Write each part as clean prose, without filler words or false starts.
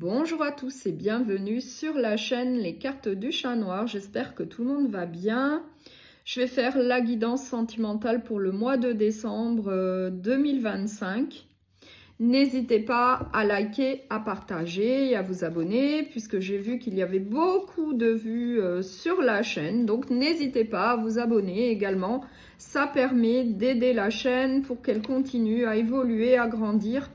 Bonjour à tous et bienvenue sur la chaîne Les Cartes du Chat Noir. J'espère que tout le monde va bien. Je vais faire la guidance sentimentale pour le mois de décembre 2025. N'hésitez pas à liker, à partager et à vous abonner puisque j'ai vu qu'il y avait beaucoup de vues sur la chaîne. Donc n'hésitez pas à vous abonner également. Ça permet d'aider la chaîne pour qu'elle continue à évoluer, à grandir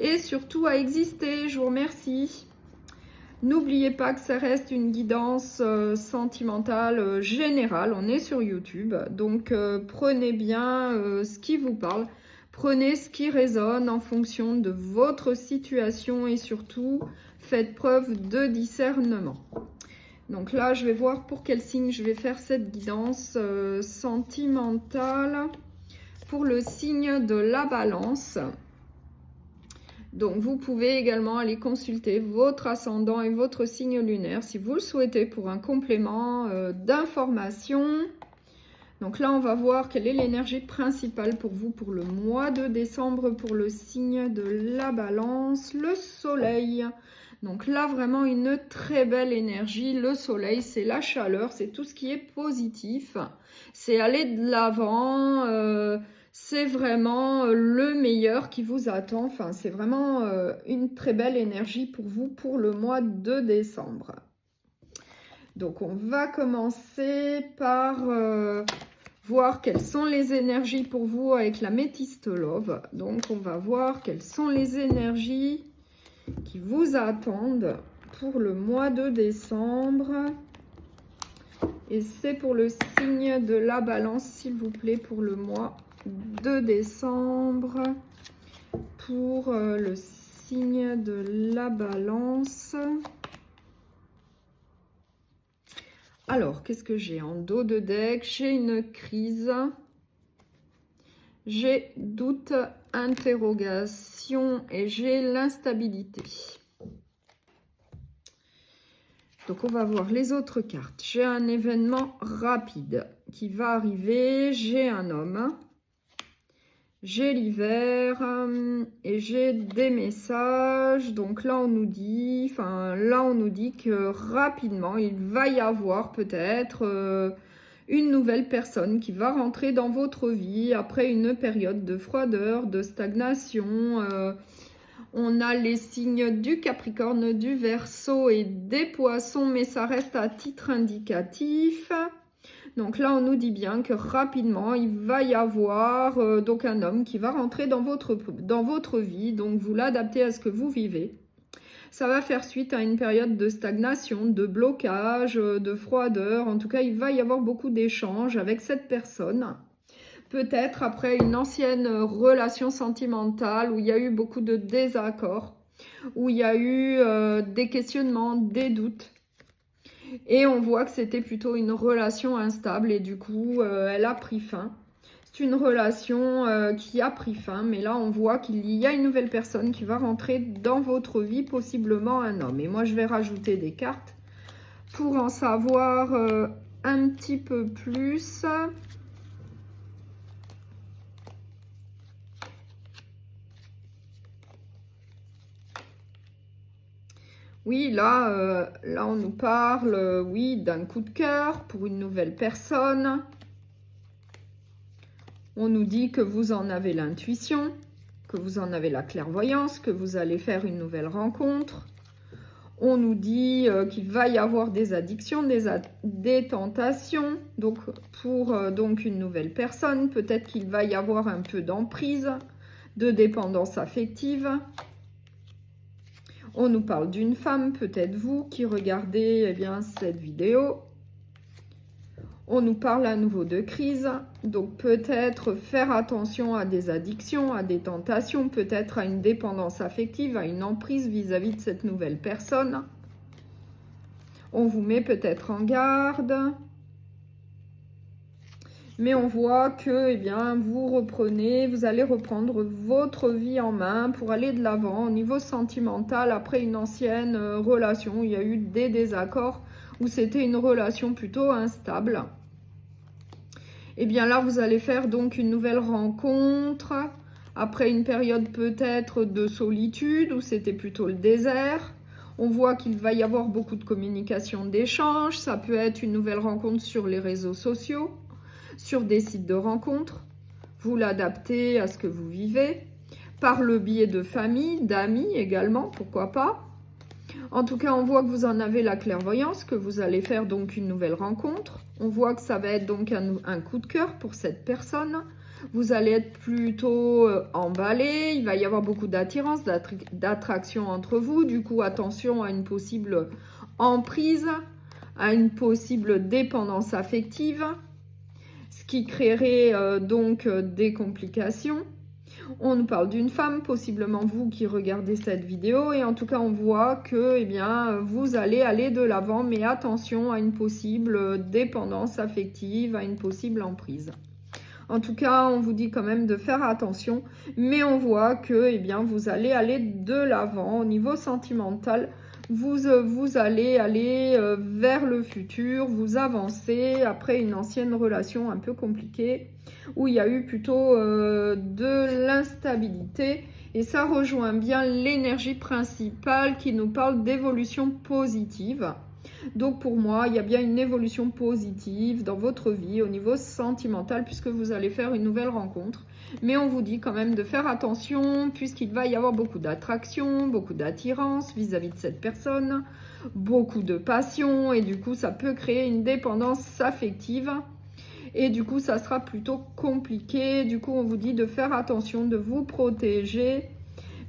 et surtout à exister. Je vous remercie. N'oubliez pas que ça reste une guidance sentimentale générale. On est sur YouTube, donc prenez bien ce qui vous parle. Prenez ce qui résonne en fonction de votre situation et surtout, faites preuve de discernement. Donc là, je vais voir pour quel signe je vais faire cette guidance sentimentale pour le signe de la Balance. Donc, vous pouvez également aller consulter votre ascendant et votre signe lunaire si vous le souhaitez pour un complément d'information. Donc là, on va voir quelle est l'énergie principale pour vous pour le mois de décembre pour le signe de la Balance, le Soleil. Donc là, vraiment une très belle énergie. Le Soleil, c'est la chaleur, c'est tout ce qui est positif. C'est aller de l'avant. C'est vraiment le meilleur qui vous attend. Enfin, c'est vraiment une très belle énergie pour vous pour le mois de décembre. Donc, on va commencer par voir quelles sont les énergies pour vous avec la Métiste Love. Donc, on va voir quelles sont les énergies qui vous attendent pour le mois de décembre. Et c'est pour le signe de la Balance, s'il vous plaît, pour le mois de décembre pour le signe de la Balance. Alors, qu'est-ce que j'ai en dos de deck? J'ai une crise, j'ai doute, interrogation et j'ai l'instabilité. Donc, on va voir les autres cartes. J'ai un événement rapide qui va arriver, j'ai un homme. J'ai l'hiver et j'ai des messages. Donc là, on nous dit, que rapidement, il va y avoir peut-être une nouvelle personne qui va rentrer dans votre vie après une période de froideur, de stagnation. On a les signes du Capricorne, du Verseau et des Poissons, mais ça reste à titre indicatif. Donc là, on nous dit bien que rapidement, il va y avoir donc un homme qui va rentrer dans votre vie. Donc, vous l'adaptez à ce que vous vivez. Ça va faire suite à une période de stagnation, de blocage, de froideur. En tout cas, il va y avoir beaucoup d'échanges avec cette personne. Peut-être après une ancienne relation sentimentale où il y a eu beaucoup de désaccords, où il y a eu des questionnements, des doutes. Et on voit que c'était plutôt une relation instable et du coup, elle a pris fin. C'est une relation qui a pris fin, mais là, on voit qu'il y a une nouvelle personne qui va rentrer dans votre vie, possiblement un homme. Et moi, je vais rajouter des cartes pour en savoir un petit peu plus. Oui, là, on nous parle, oui, d'un coup de cœur pour une nouvelle personne. On nous dit que vous en avez l'intuition, que vous en avez la clairvoyance, que vous allez faire une nouvelle rencontre. On nous dit qu'il va y avoir des addictions, des tentations. Donc, pour donc une nouvelle personne, peut-être qu'il va y avoir un peu d'emprise, de dépendance affective. On nous parle d'une femme, peut-être vous qui regardez cette vidéo. On nous parle à nouveau de crise, donc peut-être faire attention à des addictions, à des tentations, peut-être à une dépendance affective, à une emprise vis-à-vis de cette nouvelle personne. On vous met peut-être en garde. Mais on voit que vous allez reprendre votre vie en main pour aller de l'avant au niveau sentimental après une ancienne relation où il y a eu des désaccords, où c'était une relation plutôt instable. Et bien là, vous allez faire donc une nouvelle rencontre après une période peut-être de solitude où c'était plutôt le désert. On voit qu'il va y avoir beaucoup de communication, d'échanges. Ça peut être une nouvelle rencontre sur les réseaux sociaux, sur des sites de rencontres. Vous l'adaptez à ce que vous vivez. Par le biais de famille, d'amis également, pourquoi pas. En tout cas, on voit que vous en avez la clairvoyance, que vous allez faire donc une nouvelle rencontre. On voit que ça va être donc un coup de cœur pour cette personne. Vous allez être plutôt emballé, il va y avoir beaucoup d'attirance, d'attraction entre vous. Du coup, attention à une possible emprise, à une possible dépendance affective, ce qui créerait donc des complications. On nous parle d'une femme, possiblement vous qui regardez cette vidéo, et en tout cas on voit que eh bien, vous allez aller de l'avant, mais attention à une possible dépendance affective, à une possible emprise. En tout cas, on vous dit quand même de faire attention, mais on voit que eh bien, vous allez aller de l'avant au niveau sentimental. Vous allez aller vers le futur, vous avancez après une ancienne relation un peu compliquée où il y a eu plutôt de l'instabilité. Et ça rejoint bien l'énergie principale qui nous parle d'évolution positive. Donc pour moi, il y a bien une évolution positive dans votre vie au niveau sentimental puisque vous allez faire une nouvelle rencontre. Mais on vous dit quand même de faire attention puisqu'il va y avoir beaucoup d'attraction, beaucoup d'attirance vis-à-vis de cette personne, beaucoup de passion et du coup ça peut créer une dépendance affective. Et du coup, ça sera plutôt compliqué. Du coup, on vous dit de faire attention, de vous protéger.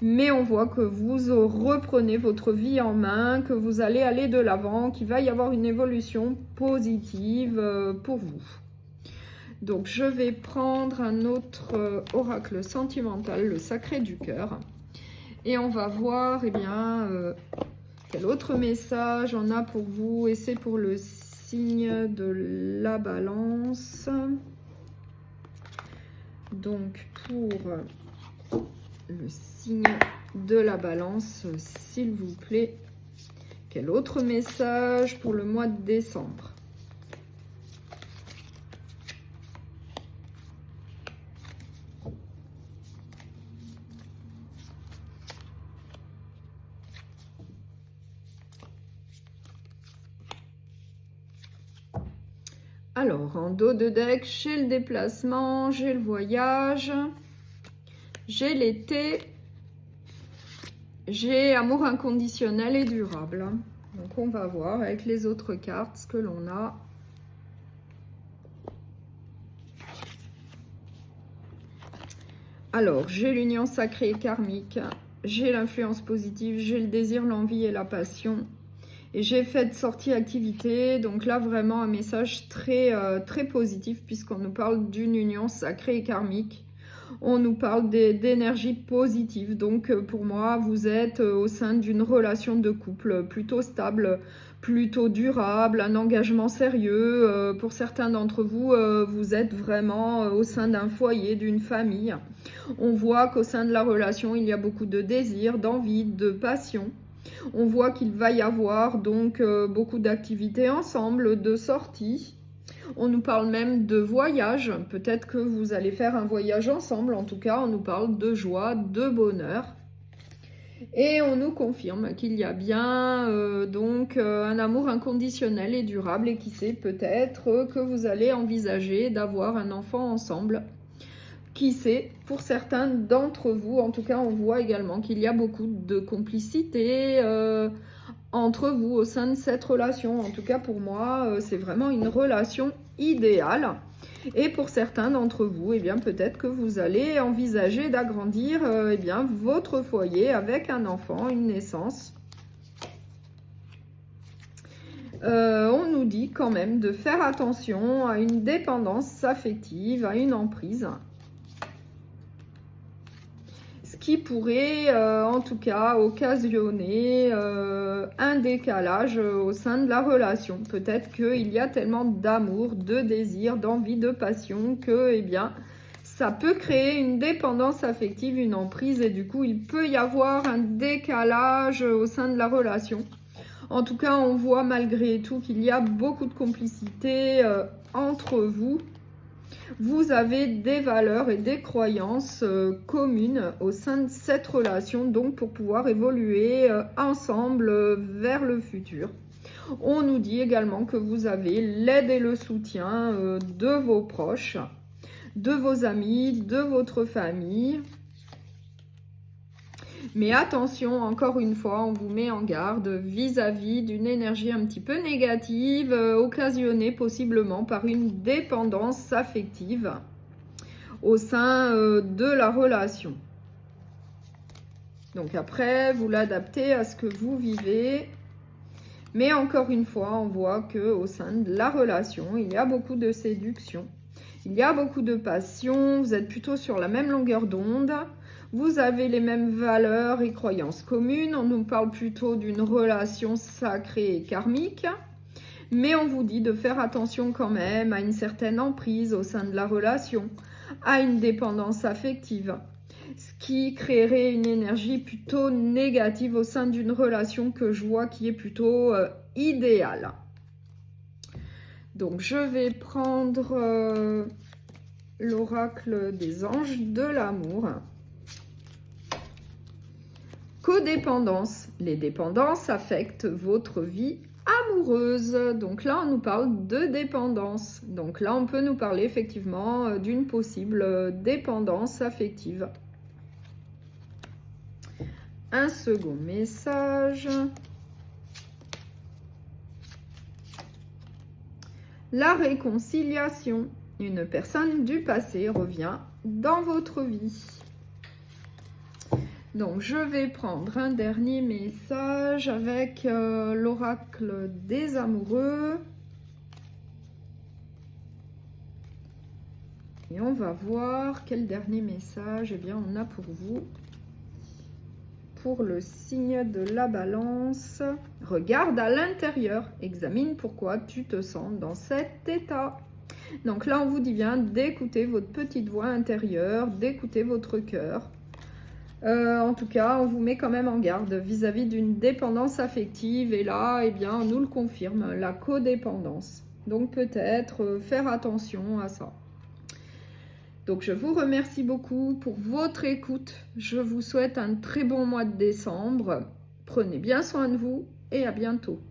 Mais on voit que vous reprenez votre vie en main, que vous allez aller de l'avant, qu'il va y avoir une évolution positive pour vous. Donc, je vais prendre un autre oracle sentimental, le sacré du cœur. Et on va voir, eh bien, quel autre message on a pour vous. Et c'est pour le signe de la balance. Donc pour le signe de la balance, s'il vous plaît, quel autre message pour le mois de décembre? Alors, en dos de deck, j'ai le déplacement, j'ai le voyage, j'ai l'été, j'ai amour inconditionnel et durable. Donc, on va voir avec les autres cartes ce que l'on a. Alors, j'ai l'union sacrée et karmique, j'ai l'influence positive, j'ai le désir, l'envie et la passion. Et j'ai fait de sortie activité, donc là vraiment un message très positif puisqu'on nous parle d'une union sacrée et karmique. On nous parle d'énergie positive, donc pour moi vous êtes au sein d'une relation de couple plutôt stable, plutôt durable, un engagement sérieux. Pour certains d'entre vous, vous êtes vraiment au sein d'un foyer, d'une famille. On voit qu'au sein de la relation il y a beaucoup de désir, d'envie, de passion. On voit qu'il va y avoir donc beaucoup d'activités ensemble, de sorties. On nous parle même de voyage. Peut-être que vous allez faire un voyage ensemble. En tout cas, on nous parle de joie, de bonheur. Et on nous confirme qu'il y a bien donc un amour inconditionnel et durable. Et qui sait, peut-être que vous allez envisager d'avoir un enfant ensemble. Qui sait, pour certains d'entre vous, en tout cas, on voit également qu'il y a beaucoup de complicité entre vous au sein de cette relation. En tout cas, pour moi, c'est vraiment une relation idéale. Et pour certains d'entre vous, eh bien, peut-être que vous allez envisager d'agrandir eh bien, votre foyer avec un enfant, une naissance. On nous dit quand même de faire attention à une dépendance affective, à une emprise. Ce qui pourrait en tout cas occasionner un décalage au sein de la relation. Peut-être qu'il y a tellement d'amour, de désir, d'envie, de passion que eh bien, ça peut créer une dépendance affective, une emprise et du coup il peut y avoir un décalage au sein de la relation. En tout cas, on voit malgré tout qu'il y a beaucoup de complicité entre vous. Vous avez des valeurs et des croyances communes au sein de cette relation, donc pour pouvoir évoluer ensemble vers le futur. On nous dit également que vous avez l'aide et le soutien de vos proches, de vos amis, de votre famille. Mais attention, encore une fois, on vous met en garde vis-à-vis d'une énergie un petit peu négative, occasionnée possiblement par une dépendance affective au sein de la relation. Donc après, vous l'adaptez à ce que vous vivez. Mais encore une fois, on voit qu'au sein de la relation, il y a beaucoup de séduction. Il y a beaucoup de passion. Vous êtes plutôt sur la même longueur d'onde. Vous avez les mêmes valeurs et croyances communes. On nous parle plutôt d'une relation sacrée et karmique. Mais on vous dit de faire attention quand même à une certaine emprise au sein de la relation, à une dépendance affective, ce qui créerait une énergie plutôt négative au sein d'une relation que je vois qui est plutôt idéale. Donc je vais prendre l'oracle des anges de l'amour. Codépendance. Les dépendances affectent votre vie amoureuse. Donc là, on nous parle de dépendance. Donc là, on peut nous parler effectivement d'une possible dépendance affective. Un second message. La réconciliation. Une personne du passé revient dans votre vie. Donc, je vais prendre un dernier message avec l'oracle des amoureux. Et on va voir quel dernier message on a pour vous. Pour le signe de la balance, regarde à l'intérieur, examine pourquoi tu te sens dans cet état. Donc là, on vous dit bien d'écouter votre petite voix intérieure, d'écouter votre cœur. En tout cas, on vous met quand même en garde vis-à-vis d'une dépendance affective. Et là, on nous le confirme, la codépendance. Donc peut-être faire attention à ça. Donc je vous remercie beaucoup pour votre écoute. Je vous souhaite un très bon mois de décembre. Prenez bien soin de vous et à bientôt.